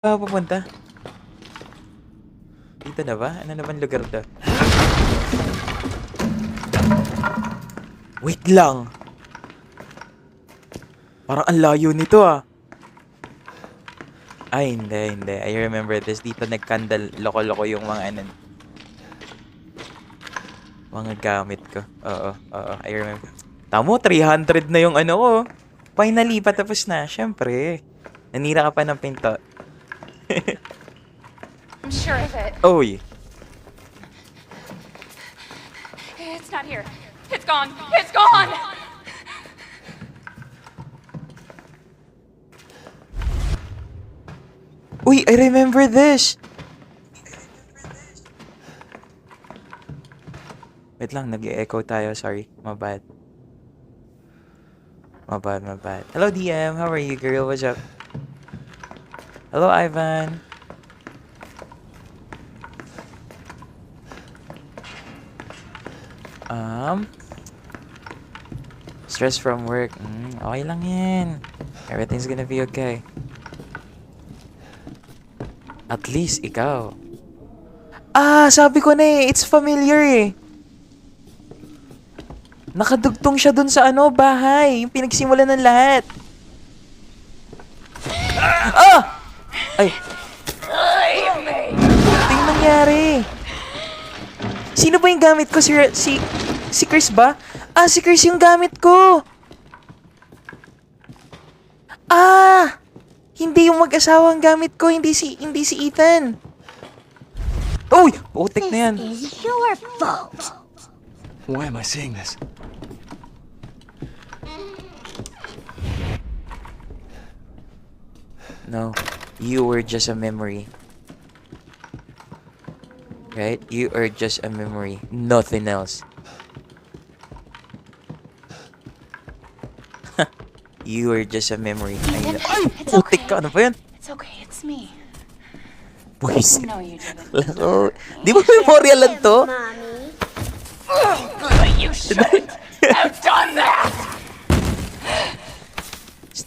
Pupunta? Dito na ba? Ano naman lugar to? Wait lang! Parang ang layo nito ah. Ay, hindi. I remember this. Dito nagkandal, loko-loko yung mga mga gamit ko. Oo. I remember. Tamo, 300 na yung ano ko. Finally, patapos na. Syempre. Nanira ka pa ng pinto. I'm sure of it. Oy. It's not here. It's gone. It's gone! Uy, I remember this. Wait lang, nag-e-echo tayo. Sorry. My bad. Hello, DM. How are you, girl? What's up? Hello, Ivan. Stress from work. Okay lang yan. Everything's gonna be okay. At least, ikaw. Sabi ko na eh. It's familiar eh. Nakadugtong siya dun sa bahay. Yung pinagsimulan ng lahat. Ay! Ano nangyari? Sino ba yung gamit ko? Si Chris ba? Si Chris yung gamit ko! Hindi yung mag-asawa ang gamit ko. Hindi si Ethan. Uy! Putik na yan. This is your fault. Why am I seeing this? No, you were just a memory. Right? You are just a memory. Nothing else. You are just a memory. Ay, It's putik okay. ka. Ano ba yan? It's okay. It's me. Boys. No, you didn't. Laro. Di ba memorial lang to? Mommy. But you shouldn't have done that!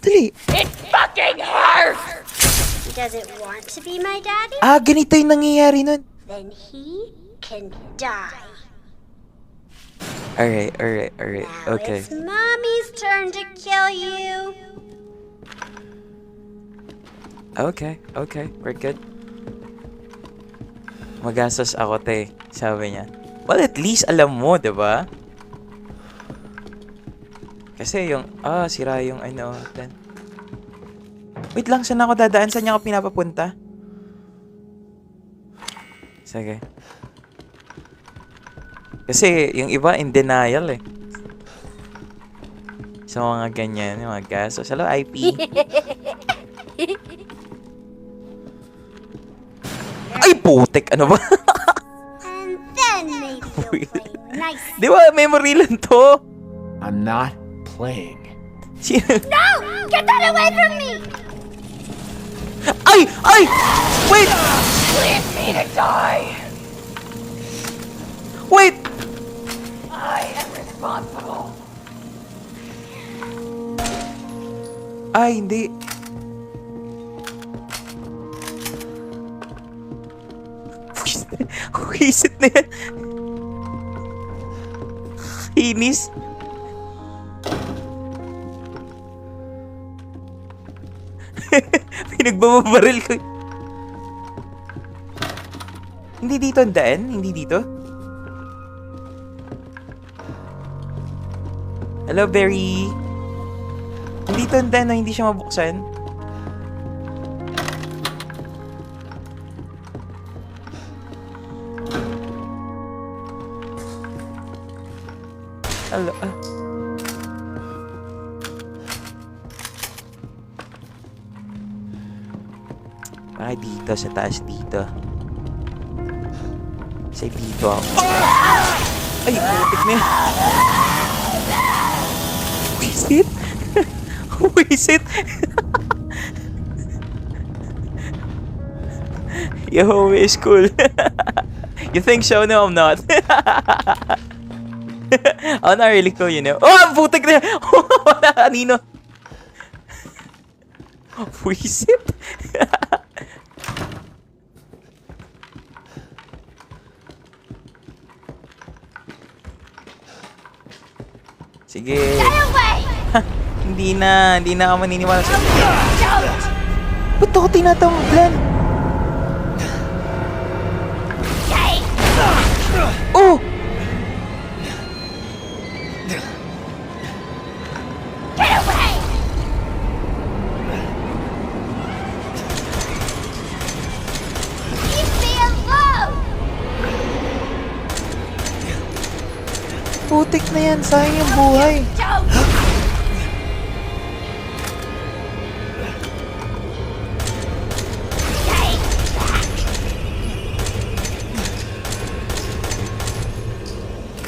Dali. It fucking hurts! He doesn't want to be my daddy? Ganito yung nangyayari nun. Then he can die. Alright. Now Okay. it's Mommy's turn to kill you. Okay. We're good. Magastos ako, te. Sabi niya. Well, at least alam mo, diba? Kasi yung, sira yung then. Wait lang, saan ako dadaan? Saan niya ako pinapapunta? Sige. Kasi yung iba in denial eh. Sa mga ganyan, yung mga gastos. Hello, IP. Ay, putik! Ano ba? And then maybe you'll play nice. Di ba, memory lang to? I'm not playing. No! Get that away from me! Ay! Wait! Leave me to die! Wait! I am responsible. Ay, hindi. Wisit na yan. Inis. Pinagbabaril ko. Hindi dito ang daan? Hindi dito? Hello, Berry. Hindi dito ang daan, no? Hindi siya mabuksan. Hello, dito, sa taas dito. Sa dito ako. Ay, putik na yan. Wisit? Wisit? Yo, it's cool. You think so? No, I'm not. I'm not really cool, you know. Ang putik na yan. Wala kanino. Wisit? Sige. Get away! Hindi na ako maniniwala sa... Don't! Ba't ako tinatamblan? Stay! Oh! Get away! Leave me alone! Putik na yan, sayang yung buhay. Don't! Stay back!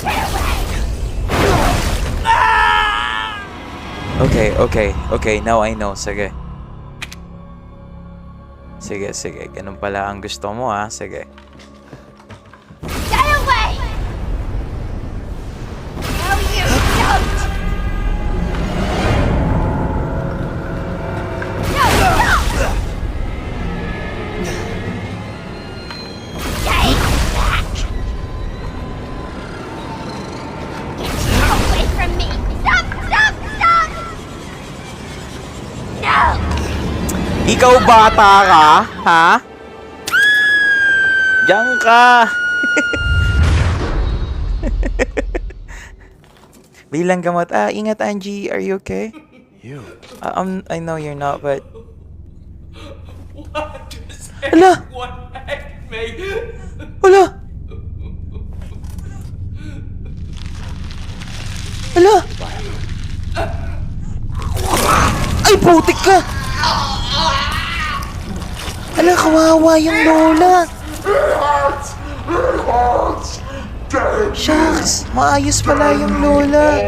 Get away! Okay, now I know. Sige. Sige. Ganun pala ang gusto mo, ha? Sige. Get away! No, you don't! No, stop! Stay back! Get away from me! Stop! No! Ikaw bata ka? Ha? Diyan ka! Bilang gamot. Ingat Angie. Are you okay? You. I know you're not, but... What does Ala! anyone hate me? Wala! Ala! Ay, putik ka! Ala, kawawa yung lola! Shucks! Maayos pala yung lola!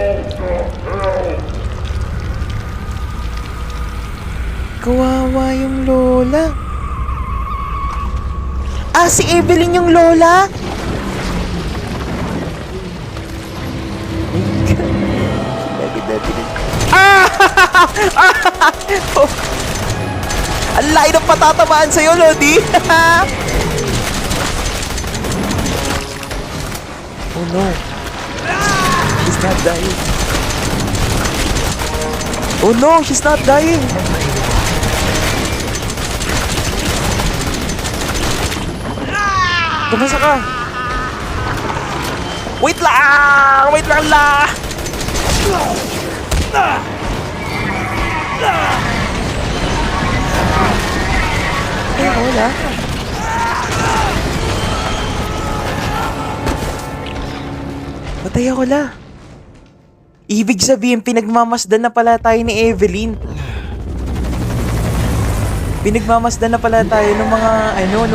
Kawawa yung lola! Si Evelyn yung lola? Oh. Ang layo ng patatamaan sa'yo, Lodi! Oh no. She's not dying. Oh no, she's not dying! Tumasa ka! Wait lang! Wait lang la! Ay, wala. Patay ako la. Ibig sabihin, pinagmamasdan na pala tayo ni Evelyn. Pinagmamasdan na pala tayo ng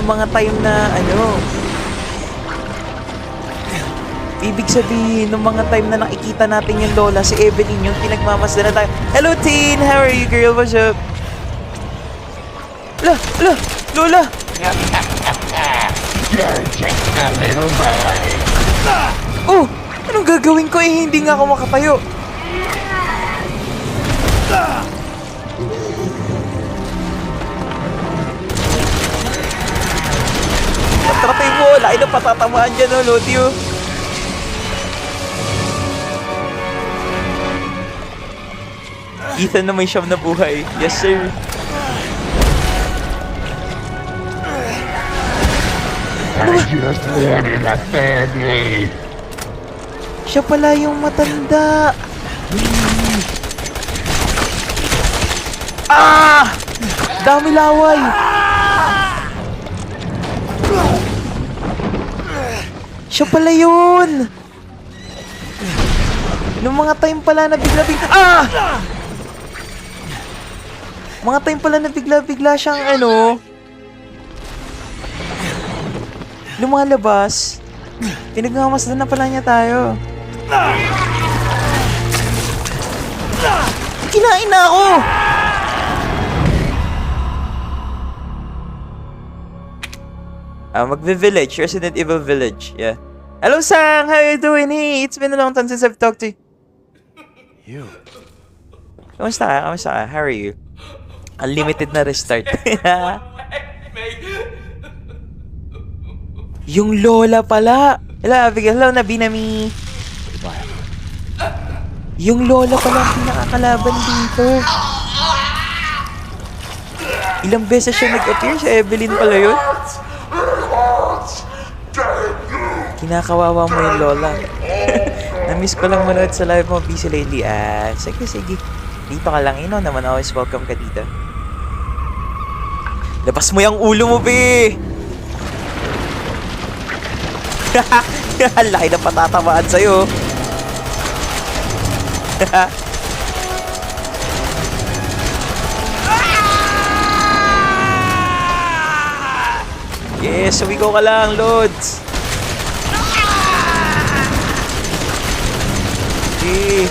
mga time na ibig sabihin, nung mga time na nakikita natin yung lola, si Evelyn yung pinagmamasdan na tayo. Hello, Teen! How are you, girl? What's up? Lola! Oh! Anong gagawin ko hindi nga ako makatayo? Patratay mo! Laki na patatamaan dyan, Lodi, oh. Ethan na may siyam na buhay. Yes, sir. Siya pala yung matanda. Dami laway. Siya pala yun. Nung mga time pala na mga time pala na bigla siyang lumalabas. Pinagmamasdan na pala niya tayo. Kinain na ako! Magve-village. Resident Evil Village. Yeah. Hello, Sang! How you doing? Hey, it's been a long time since I've talked to you. You. Kamusta ka? How are you? Unlimited na restart. Yung lola pala. Hello, Abigail. Hello, Nabinami. Yung lola pala ang pinakakalaban dito. Ilang beses siya nag-appear, si Evelyn pala yun. Kinakawawa mo yung lola. Na-miss ko lang manood sa live mo, busy lately. Sige, sige. Dito ka lang, naman always welcome ka dito. Labas mo yung ulo mo, be! Laki na patatamaan sa'yo. Yes, sumigaw ka lang, Lods. Okay.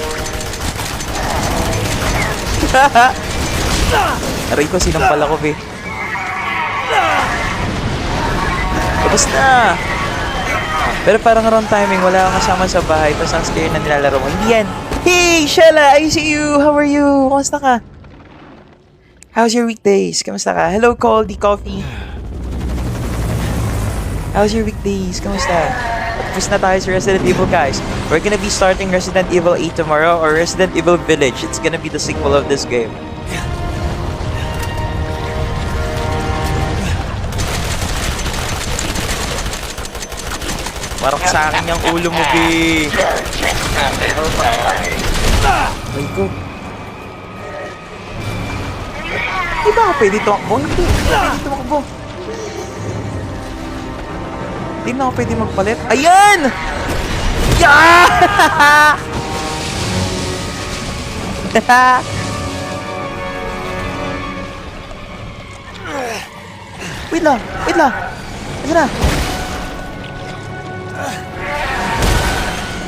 Aray ko, sinampal ako, be. Tapos na. Pero parang wrong timing, wala kang kasama sa bahay, tapos ang scare na nilalaro mo. Hindi yan. Hey, Shella, I see you. How are you? Kamusta ka? How's your weekdays? Kamusta ka? Hello, Caldy Coffee. How's your weekdays? Kamusta? Tapos na tayo sa Resident Evil, guys. We're gonna be starting Resident Evil 8 tomorrow, or Resident Evil Village. It's gonna be the sequel of this game. Marok sa akin yung ulo mo, B. Ay ko. Di ba ako pwede tumakbo? Hindi. Hindi pwede tumakbo. Hindi na ako pwede magpalit. Ayan! Yeah! Wait lang. Wait lang. Asa na?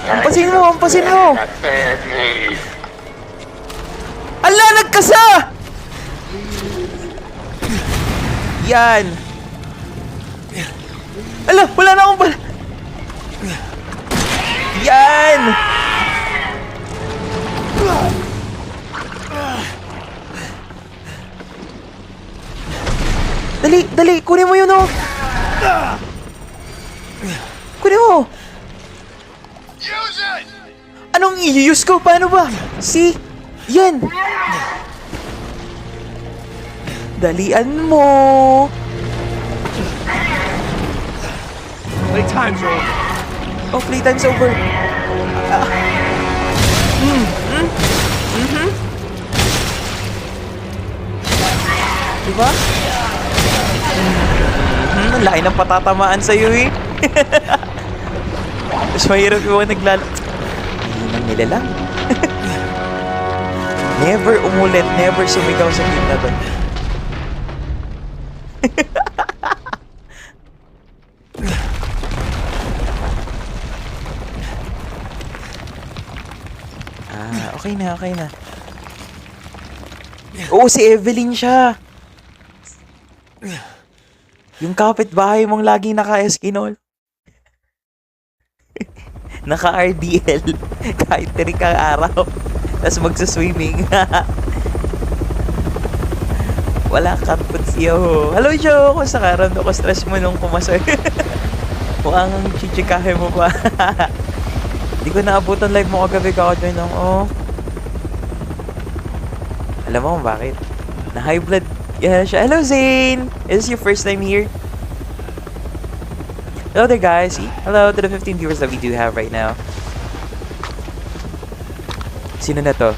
Ampasin mo! Ampasin mo! Ala! Nagkasa! Yan! Ala! Wala na akong bala! Yan! Dali! Dali! Kunin mo yun, oh! Kunin mo! Anong i-use ko? Paano ba? See? Yan! Dalian mo! Playtime's over. Oh, playtime's over. Diba? Laki ng patatamaan sa'yo eh. Mas mahirap yung mga naglala. Hindi nang nila lang. Never umulit, never sumigaw sa game na to. Okay na, okay na. Oo, si Evelyn siya. Yung kapitbahay mong laging naka-eskinol. Naka-RDL. Kahit 3 kang araw. Tapos magsuswimming. Wala kapot siya ho. Hello, Joe! Kumusta ka? Ramdam ko stress mo nung kumasoy. Mukhang chichikahe mo pa. Hindi ko naabutan live mo kagabi kaka-join ng Alam mo kung bakit? Na high blood. Yeah, siya. Hello, Zane! Is this your first time here? Hello there, guys. Hello to the 15 viewers that we do have right now. Sino na to?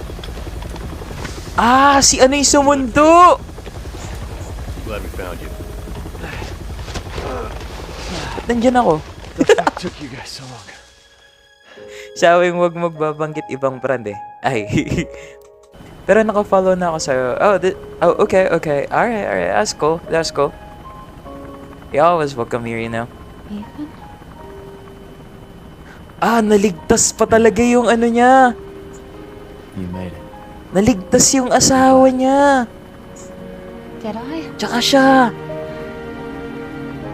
Ah, si ano yung sumundo! Glad we found you. Nandyan ako. The fuck took you guys so long? Sawing wag magbabanggit ibang brand eh. Ay. Pero naka-follow na ako sa'yo. Oh, okay, okay. Alright. That's cool. That's cool. You always welcome here, you know. Ethan? Ah, naligtas pa talaga yung ano niya. You made it. Naligtas yung asawa niya. Did I? Tsaka siya.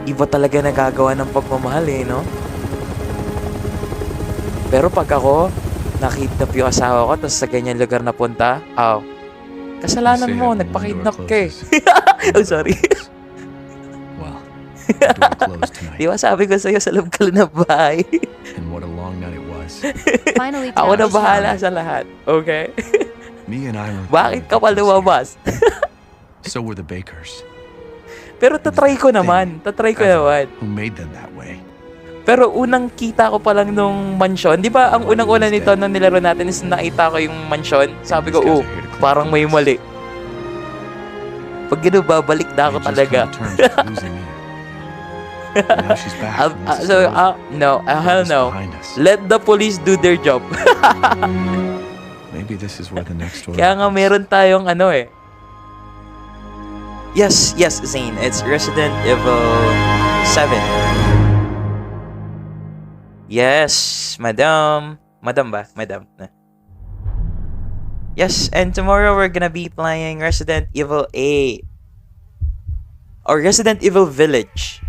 Iba talaga nagagawa ng pagmamahal eh, no? Pero pag ako, nakidnap yung asawa ko, tapos sa ganyan lugar na punta, kasalanan mo, nagpakidnap ka eh. Oh, sorry. Well, the door closed tonight. Di ba sabi ko sa'yo sa loob ka lang ng bahay? And what a long night it was. was. Finally, Ako na town is bahala young. sa lahat. Okay? Me and I were. Bakit ka pa lumabas? So were the bakers. Pero tatry ko naman. Tatry ko naman. Who made them that way? Pero unang kita ko pa lang nung mansion. Di ba ang unang-una nito nung nilaro natin is nakita ko yung mansion. Sabi ko, oh, parang may mali. Pag gano'n, babalik na ako They just talaga. come to terms with losing me. And now she's back. and wants us to no, hell leave us no. behind us. Let the police do their job. Maybe this is where the next story. Kaya nga ends. meron tayong ano eh. Yes, Zane. It's Resident Evil 7. Yes, madam. Madam ba? Madam. Yes, and tomorrow we're gonna be playing Resident Evil 8. Or Resident Evil Village.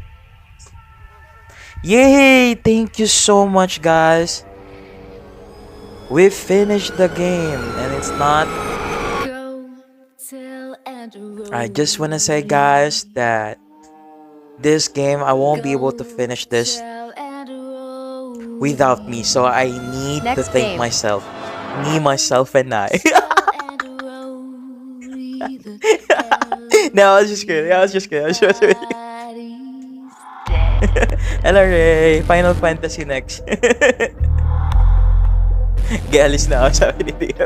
Yay! Thank you so much, guys. We finished the game, and it's not... I just wanna say, guys, that this game, I won't be able to finish this without me. So I need to Next thank game. myself. Me, myself, and I. No, I was just kidding. Hello, Ray. Final Fantasy next. Galis na ako, sabi ni Tia.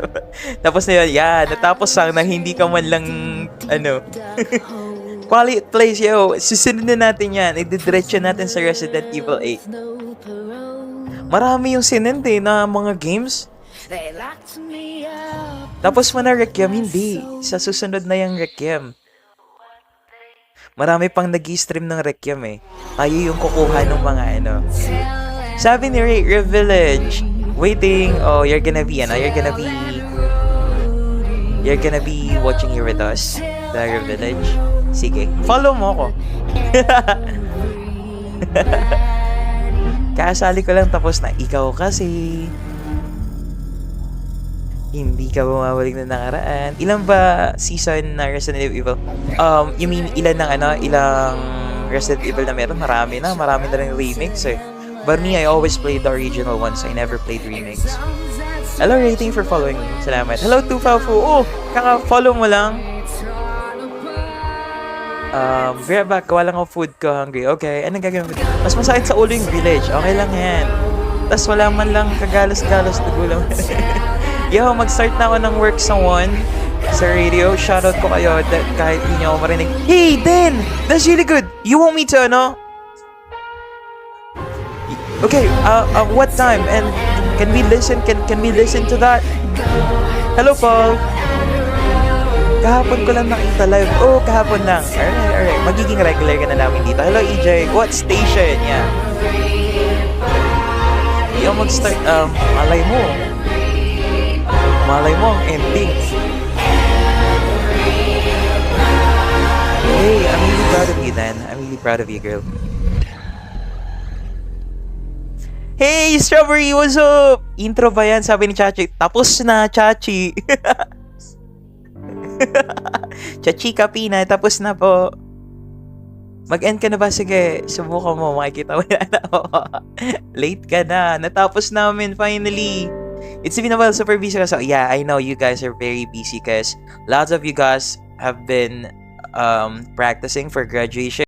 Tapos na yun, natapos lang nang hindi ka man lang, quality plays, yo. Susunod na natin yan. Ididiretso natin sa Resident Evil 8. Marami yung sinend na mga games. Tapos mo na Requiem, hindi. Sa susunod na yung Requiem. Marami pang nag-stream ng Requiem eh. Tayo yung kukuha ng mga Sabi ni Ray, Village. Waiting. Oh, you're gonna be watching here with us. The Village. Sige. Follow mo ko. Kasali ko lang tapos na. Ikaw kasi. Hindi ka bumabalik na nakaraan. Ilan ba season na Resident Evil? You mean ilang Resident Evil na meron? Marami na rin remakes eh. But me, I always played the original ones. I never played remakes. Hello, Rating, for following me. Salamat. Hello, Tufafu. Oh, kaka-follow mo lang. Grab back. Gawa lang ako food ko. Hungry. Okay. Anong gagawin mo? Mas masakit sa ulo yung Village. Okay lang yan. Tapos wala man lang kagalos-galos na gulang. Yo, mag-start na ako ng work sa 1. Sa radio. Shoutout ko kayo. Kahit hindi nyo ako marinig. Hey, Dan! That's really good. You want me to, Okay, what time? And can we listen? Can we listen to that? Hello, Paul. Kahapon ko lang nakita live. Oh, kahapon lang. Alright. Magiging regular ka na namin dito. Hello, EJ. What station? Yeah. Yung mag-start, malay mo. Malay mo ang ending. Hey, I'm really proud of you, Dan. I'm really proud of you, girl. Hey, Strawberry, what's up? Intro ba yan? Sabi ni Chachi. Tapos na, Chachi. Chachi Kapina, tapos na po. Mag-end ka na ba? Sige, subukan mo. Makikita mo na. Late ka na. Natapos namin, finally. It's been a while, super busy ka. So, yeah, I know you guys are very busy because lots of you guys have been practicing for graduation.